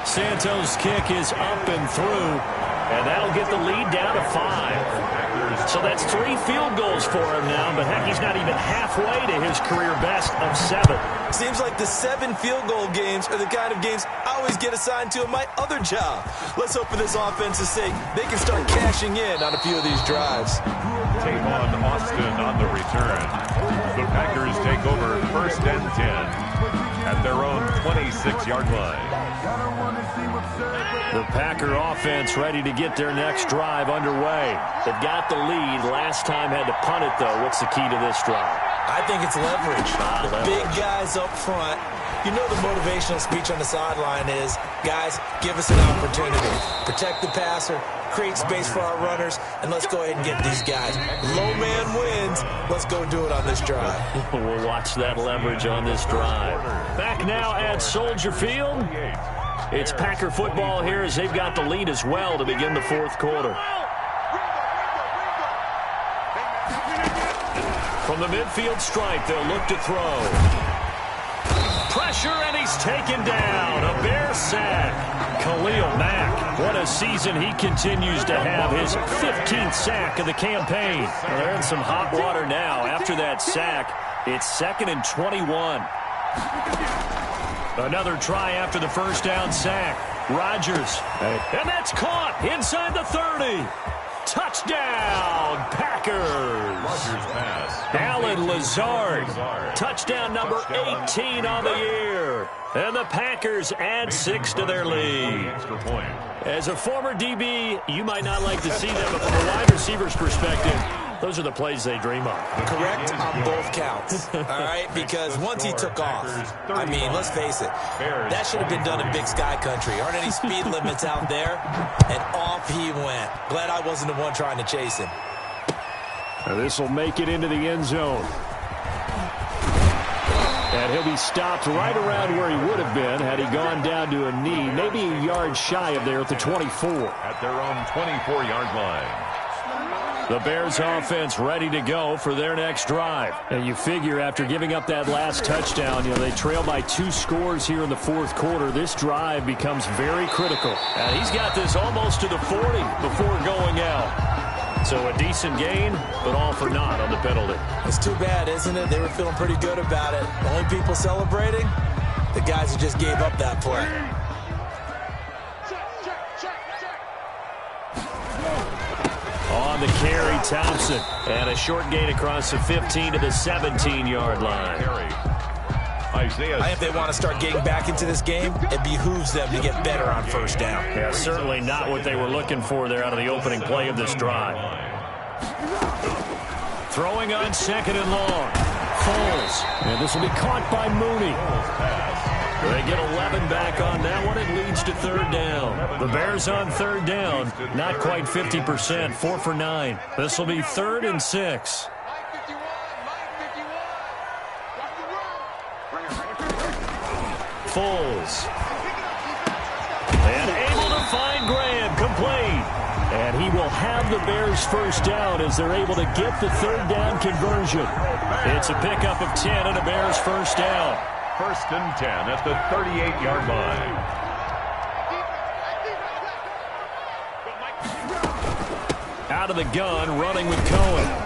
Speaker 1: Santos' kick is up and through, and that'll get the lead down to 5. So that's 3 field goals for him now, but heck, he's not even halfway to his career best of 7.
Speaker 2: Seems like the 7 field goal games are the kind of games I always get assigned to in my other job. Let's hope for this offense's sake they can start cashing in on a few of these drives.
Speaker 3: Tavon Austin on the return. The Packers take over 1st and 10 at their own 26-yard line.
Speaker 1: The Packer offense ready to get their next drive underway. They've got the lead. Last time had to punt it, though. What's the key to this drive?
Speaker 2: I think it's leverage. The big guys up front. You know the motivational speech on the sideline is, guys, give us an opportunity. Protect the passer, create space for our runners, and let's go ahead and get these guys. Low man wins. Let's go do it on this drive.
Speaker 1: We'll watch that leverage on this drive. Back now at Soldier Field. It's Packer football here as they've got the lead as well to begin the fourth quarter. From the midfield stripe, they'll look to throw. Pressure, and he's taken down. A Bear sack. Khalil Mack, what a season he continues to have. His 15th sack of the campaign. Well, they're in some hot water now. After that sack, it's 2nd and 21. Another try after the first down sack. Rodgers. And that's caught inside the 30. Touchdown, Packers.
Speaker 3: Rodgers pass.
Speaker 1: Alan Lazard. Touchdown number 18 on the year. And the Packers add 6 to their lead.
Speaker 3: Extra point.
Speaker 1: As a former DB, you might not like to see them, but from a wide receiver's perspective, those are the plays they dream of.
Speaker 2: Correct on both counts, all right? Because once he took off, I mean, let's face it, that should have been done in Big Sky Country. Aren't any speed limits out there? And off he went. Glad I wasn't the one trying to chase him.
Speaker 1: This will make it into the end zone. And he'll be stopped right around where he would have been had he gone down to a knee, maybe a yard shy of there at the 24.
Speaker 3: At their own 24-yard line.
Speaker 1: The Bears offense ready to go for their next drive. And you figure after giving up that last touchdown, they trail by 2 scores here in the fourth quarter. This drive becomes very critical. And he's got this almost to the 40 before going out. So a decent gain, but all for naught on the penalty.
Speaker 2: It's too bad, isn't it? They were feeling pretty good about it. The only people celebrating, the guys who just gave up that play.
Speaker 1: On the carry, Thompson. And a short gain across the 15 to the 17-yard line.
Speaker 2: I think if they want to start getting back into this game, it behooves them to get better on first down.
Speaker 1: Yeah, certainly not what they were looking for there out of the opening play of this drive. Throwing on 2nd and long. Foles. And this will be caught by Mooney. They get 11 back on that one. It leads to 3rd down. The Bears on 3rd down. Not quite 50%. 4 for 9. This will be 3rd and 6. Foles. And able to find Graham. Complete. And he will have the Bears first down as they're able to get the 3rd down conversion. It's a pickup of 10 and a Bears first down.
Speaker 3: 1st and 10 at the 38-yard line.
Speaker 1: Out of the gun, running with Cohen.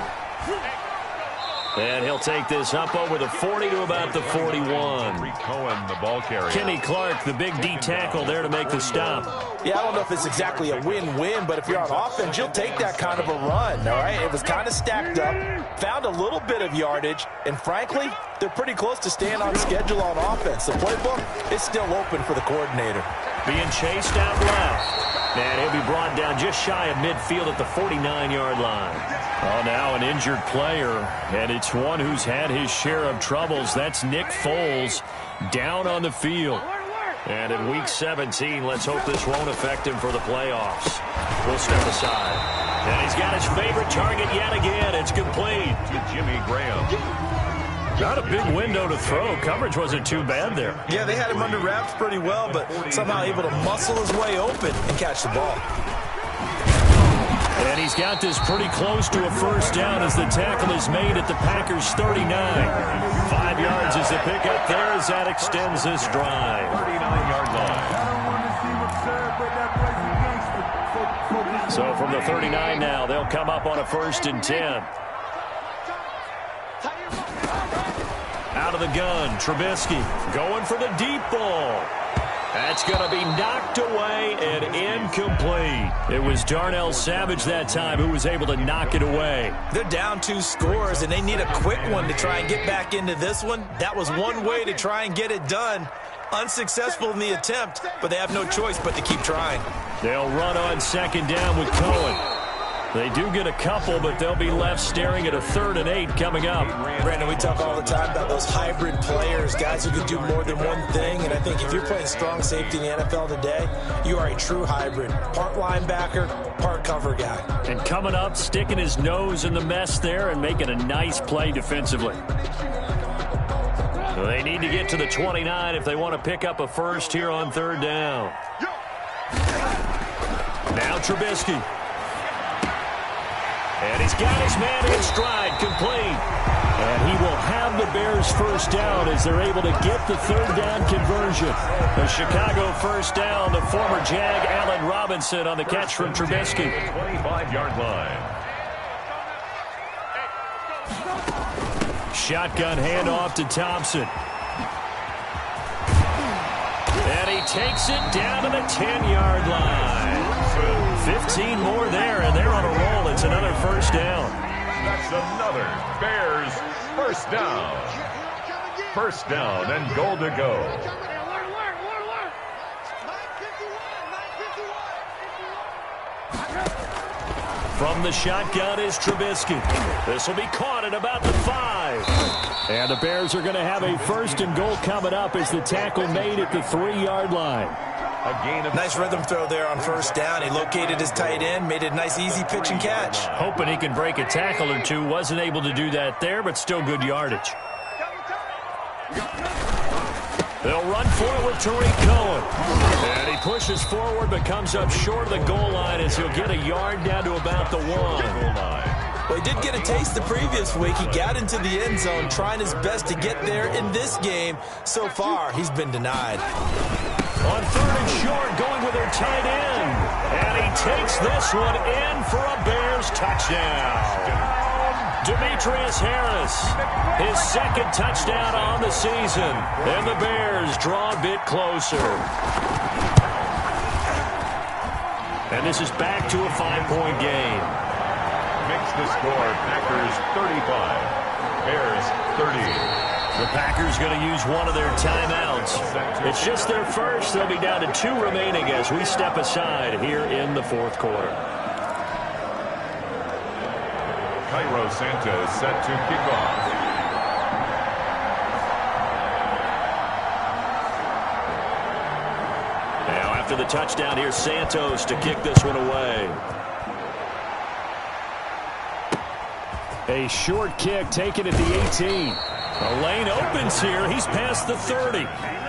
Speaker 1: And he'll take this up over the 40 to about the 41.
Speaker 3: Cohen, the ball carrier.
Speaker 1: Kenny Clark, the big D tackle there to make the stop.
Speaker 2: Yeah, I don't know if it's exactly a win-win, but if you're on offense, you'll take that kind of a run, all right? It was kind of stacked up, found a little bit of yardage, and frankly, they're pretty close to staying on schedule on offense. The playbook is still open for the coordinator.
Speaker 1: Being chased out left. And he'll be brought down just shy of midfield at the 49-yard line. Oh, now an injured player, and it's one who's had his share of troubles. That's Nick Foles down on the field. And in Week 17, let's hope this won't affect him for the playoffs. We'll step aside. And he's got his favorite target yet again. It's complete
Speaker 3: to Jimmy Graham.
Speaker 1: Not a big window to throw. Coverage wasn't too bad there.
Speaker 2: Yeah, they had him under wraps pretty well, but somehow able to muscle his way open and catch the ball.
Speaker 1: And he's got this pretty close to a first down as the tackle is made at the Packers' 39. 5 yards is the pickup there as that extends this drive.
Speaker 3: 39-yard line.
Speaker 1: So from the 39 now, they'll come up on a 1st and 10. Out of the gun, Trubisky going for the deep ball. That's going to be knocked away and incomplete. It was Darnell Savage that time who was able to knock it away.
Speaker 2: They're down 2 scores, and they need a quick one to try and get back into this one. That was one way to try and get it done. Unsuccessful in the attempt, but they have no choice but to keep trying.
Speaker 1: They'll run on 2nd down with Cohen. They do get a couple, but they'll be left staring at a 3rd and 8 coming up.
Speaker 2: Brandon, we talk all the time about those hybrid players, guys who can do more than one thing. And I think if you're playing strong safety in the NFL today, you are a true hybrid. Part linebacker, part cover guy.
Speaker 1: And coming up, sticking his nose in the mess there and making a nice play defensively. So they need to get to the 29 if they want to pick up a first here on 3rd down. Now Trubisky. And he's got his man in stride, complete. And he will have the Bears first down as they're able to get the 3rd down conversion. The Chicago first down to former Jag Allen Robinson on the catch from Trubisky.
Speaker 3: 25-yard line.
Speaker 1: Shotgun handoff to Thompson. And he takes it down to the 10-yard line. 15 more there, and they're on a roll. It's another first down.
Speaker 3: That's another Bears first down. First down and goal to go.
Speaker 1: From the shotgun is Trubisky. This will be caught at about the 5. And the Bears are going to have a 1st and goal coming up as the tackle made at the 3-yard line.
Speaker 3: A gain of
Speaker 2: nice rhythm throw there on first down. He located his tight end, made it a nice easy pitch and catch.
Speaker 1: Hoping he can break a tackle or two. Wasn't able to do that there, but still good yardage. They'll run for it with Tariq Cohen. And he pushes forward but comes up short of the goal line as he'll get a yard down to about the 1.
Speaker 2: Well, he did get a taste the previous week. He got into the end zone trying his best to get there in this game. So far, he's been denied.
Speaker 1: On 3rd and short, going with their tight end. And he takes this one in for a Bears touchdown. Demetrius Harris, his 2nd touchdown on the season. And the Bears draw a bit closer. And this is back to a 5-point game.
Speaker 3: makes the score Packers 35, Bears 30.
Speaker 1: The Packers going to use one of their timeouts. It's just their first. They'll be down to 2 remaining as we step aside here in the 4th quarter.
Speaker 3: Cairo Santos set to kick off.
Speaker 1: Now after the touchdown, here's Santos to kick this one away. A short kick taken at the 18. The lane opens here. He's past the 30.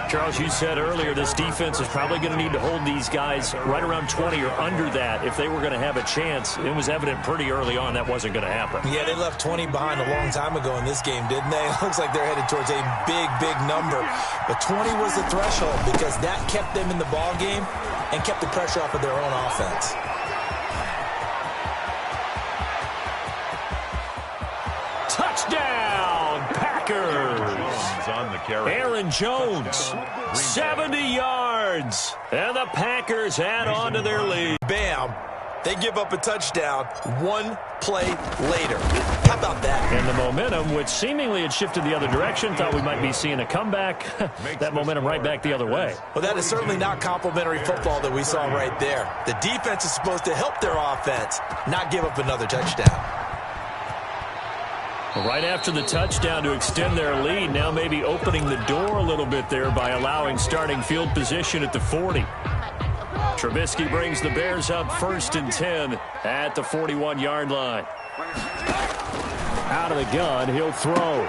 Speaker 1: Charles, you said earlier this defense is probably going to need to hold these guys right around 20 or under that if they were going to have a chance. It was evident pretty early on that wasn't going to happen.
Speaker 2: Yeah, they left 20 behind a long time ago in this game, didn't they? It looks like they're headed towards a big, big number. But 20 was the threshold because that kept them in the ball game and kept the pressure off of their own offense.
Speaker 1: Touchdown, Packers!
Speaker 3: On the carry.
Speaker 1: Aaron Jones, 70 yards. And the Packers add on to their lead.
Speaker 2: Bam! They give up a touchdown 1 play later. How about that?
Speaker 1: And the momentum, which seemingly had shifted the other direction, thought we might be seeing a comeback. That momentum right back the other way.
Speaker 2: Well, that is certainly not complimentary football that we saw right there. The defense is supposed to help their offense, not give up another touchdown.
Speaker 1: Right after the touchdown to extend their lead, now maybe opening the door a little bit there by allowing starting field position at the 40. Trubisky brings the Bears up 1st and 10 at the 41-yard line. Out of the gun, he'll throw.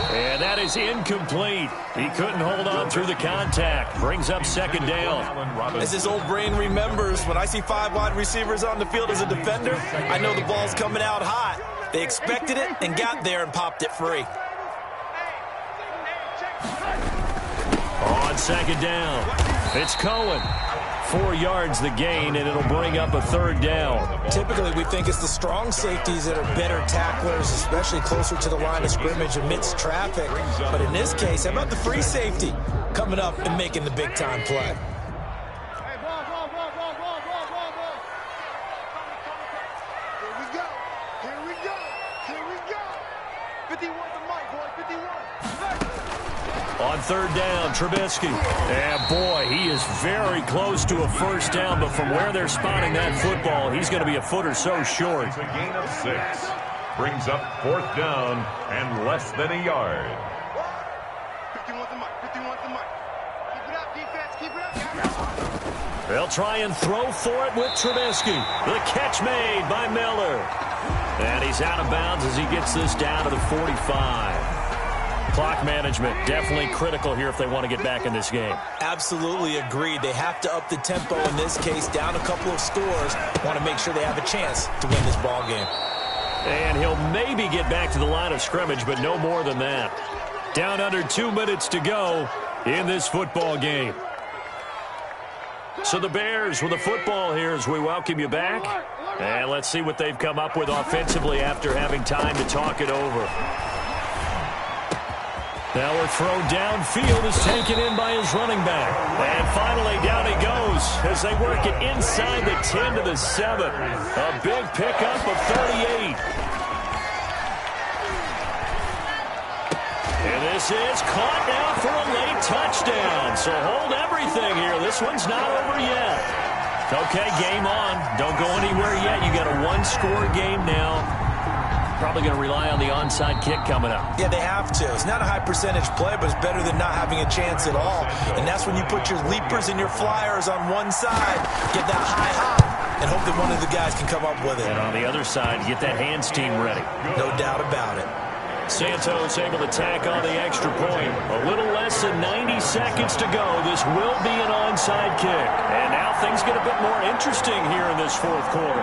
Speaker 1: And that is incomplete. He couldn't hold on through the contact. Brings up 2nd down.
Speaker 2: As his old brain remembers, when I see 5 wide receivers on the field as a defender, I know the ball's coming out hot. They expected it and got there and popped it free.
Speaker 1: On 2nd down, it's Cohen. 4 yards the gain, and it'll bring up a 3rd down.
Speaker 2: Typically, we think it's the strong safeties that are better tacklers, especially closer to the line of scrimmage amidst traffic. But in this case, how about the free safety coming up and making the big-time play?
Speaker 1: On third down, Trubisky. And boy, he is very close to a first down, but from where they're spotting that football, he's going to be a foot or so short.
Speaker 3: It's a gain of 6. Brings up fourth down and less than a yard.
Speaker 4: 51 the mic. 51 the mic. Keep it up, defense. Keep it up.
Speaker 1: They'll try and throw for it with Trubisky. The catch made by Miller. And he's out of bounds as he gets this down to the 45. Clock management definitely critical here if they want to get back in this game.
Speaker 2: Absolutely agreed. They have to up the tempo in this case, down a couple of scores. Want to make sure they have a chance to win this ball game.
Speaker 1: And he'll maybe get back to the line of scrimmage, but no more than that. Down under 2 minutes to go in this football game. So the Bears with the football here as we welcome you back. And let's see what they've come up with offensively after having time to talk it over. Now a throw downfield is taken in by his running back. And finally down he goes as they work it inside the 10 to the 7. A big pickup of 38. And this is caught now for a late touchdown. So hold everything here. This one's not over yet. Okay, game on. Don't go anywhere yet. You got a one-score game now. Probably going to rely on the onside kick coming up.
Speaker 2: Yeah, they have to. It's not a high percentage play, but it's better than not having a chance at all. And that's when you put your leapers and your flyers on one side, get that high hop, and hope that one of the guys can come up with it.
Speaker 1: And on the other side, get that hands team ready.
Speaker 2: No doubt about it.
Speaker 1: Santos able to tack on the extra point. A little less than 90 seconds to go. This will be an onside kick. And now things get a bit more interesting here in this fourth quarter.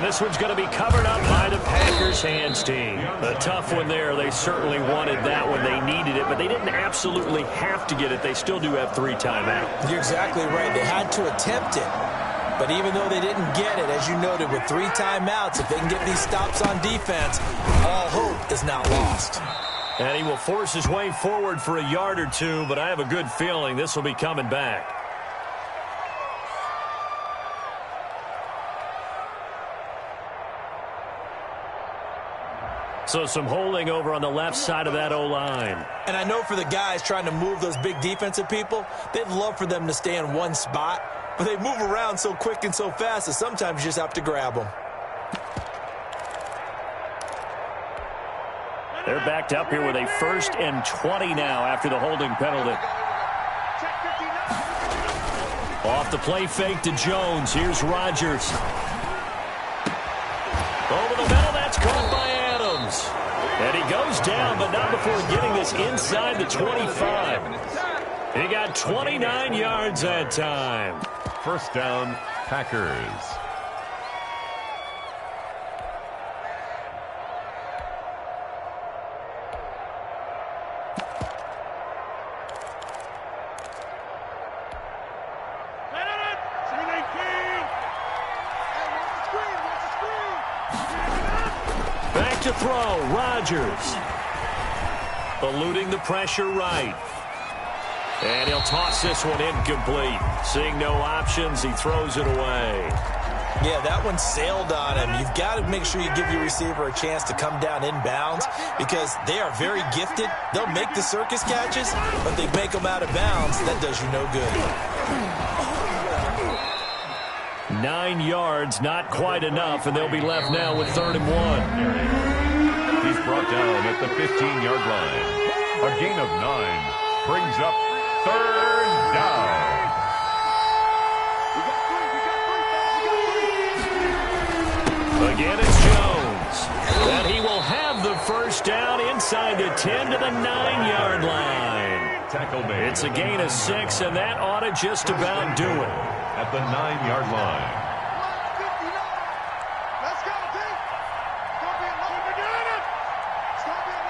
Speaker 1: This one's going to be covered up by the Packers hands team. A tough one there. They certainly wanted that one. They needed it, but they didn't absolutely have to get it. They still do have 3 timeouts.
Speaker 2: You're exactly right. They had to attempt it. But even though they didn't get it, as you noted, with 3 timeouts, if they can get these stops on defense, all hope is not lost.
Speaker 1: And he will force his way forward for a yard or 2, but I have a good feeling this will be coming back. So some holding over on the left side of that O-line.
Speaker 2: And I know for the guys trying to move those big defensive people, they'd love for them to stay in one spot, but they move around so quick and so fast that sometimes you just have to grab them.
Speaker 1: They're backed up here with a 1st and 20 now after the holding penalty. Off the play fake to Jones. Here's Rodgers. Over the middle, that's caught by Adams. And he goes down, but not before getting this inside the 25. He got 29 yards that time.
Speaker 3: First down, Packers.
Speaker 1: To throw, Rodgers. Eluding the pressure right. And he'll toss this one incomplete. Seeing no options, he throws it away.
Speaker 2: Yeah, that one sailed on him. You've got to make sure you give your receiver a chance to come down inbounds because they are very gifted. They'll make the circus catches, but they make them out of bounds. That does you no good.
Speaker 1: 9 yards, not quite enough, and they'll be left now with 3rd and 1.
Speaker 3: He's brought down at the 15-yard line. A gain of 9 brings up 3rd down.
Speaker 1: Again, it's Jones. And he will have the first down inside the 10 to the 9-yard line.
Speaker 3: Tackle made.
Speaker 1: It's a gain of 6, and that ought to just about do it.
Speaker 3: At the 9-yard line.
Speaker 4: Let's go, D. Stop being low. We're doing it. Stop being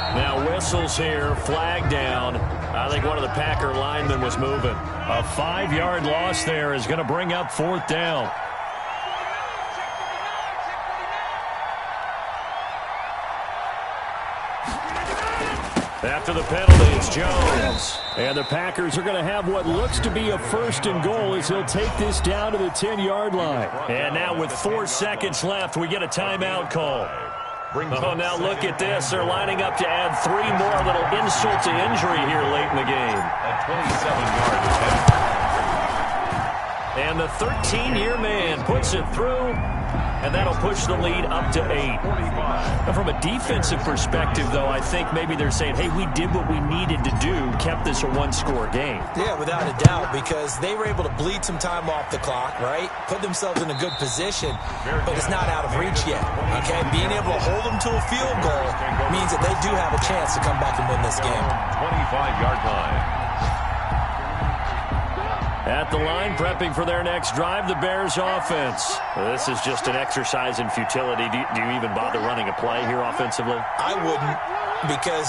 Speaker 4: low.
Speaker 1: Now whistles here, flag down. I think one of the Packer linemen was moving. A 5-yard loss there is going to bring up 4th down. After the penalty, it's Jones. And the Packers are going to have what looks to be a 1st and goal as he'll take this down to the 10-yard line. And now with 4 seconds left, we get a timeout call. Oh, now look at this. They're lining up to add 3 more. Little insult to injury here late in the game.
Speaker 3: At 27 yards ahead.
Speaker 1: And the 13-year man puts it through, and that'll push the lead up to 8. Now, from a defensive perspective, though, I think maybe they're saying, hey, we did what we needed to do, kept this a 1-score game.
Speaker 2: Yeah, without a doubt, because they were able to bleed some time off the clock, right? Put themselves in a good position, but it's not out of reach yet, okay? Being able to hold them to a field goal means that they do have a chance to come back and win this game.
Speaker 3: 25-yard line.
Speaker 1: At the line, prepping for their next drive, the Bears offense. This is just an exercise in futility. Do you even bother running a play here offensively?
Speaker 2: I wouldn't, because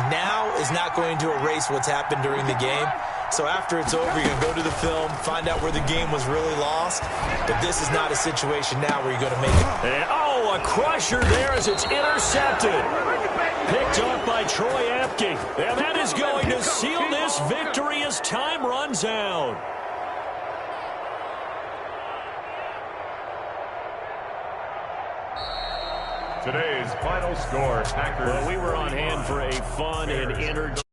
Speaker 2: now is not going to erase what's happened during the game. So after it's over, you're going to go to the film, find out where the game was really lost. But this is not a situation now where you're going to make it.
Speaker 1: And, oh, a crusher there as it's intercepted. Picked off by Troy Apke. And that is going to seal this victory as time runs out.
Speaker 3: Today's final score, Packers.
Speaker 1: Well, we were on hand for a fun and entertaining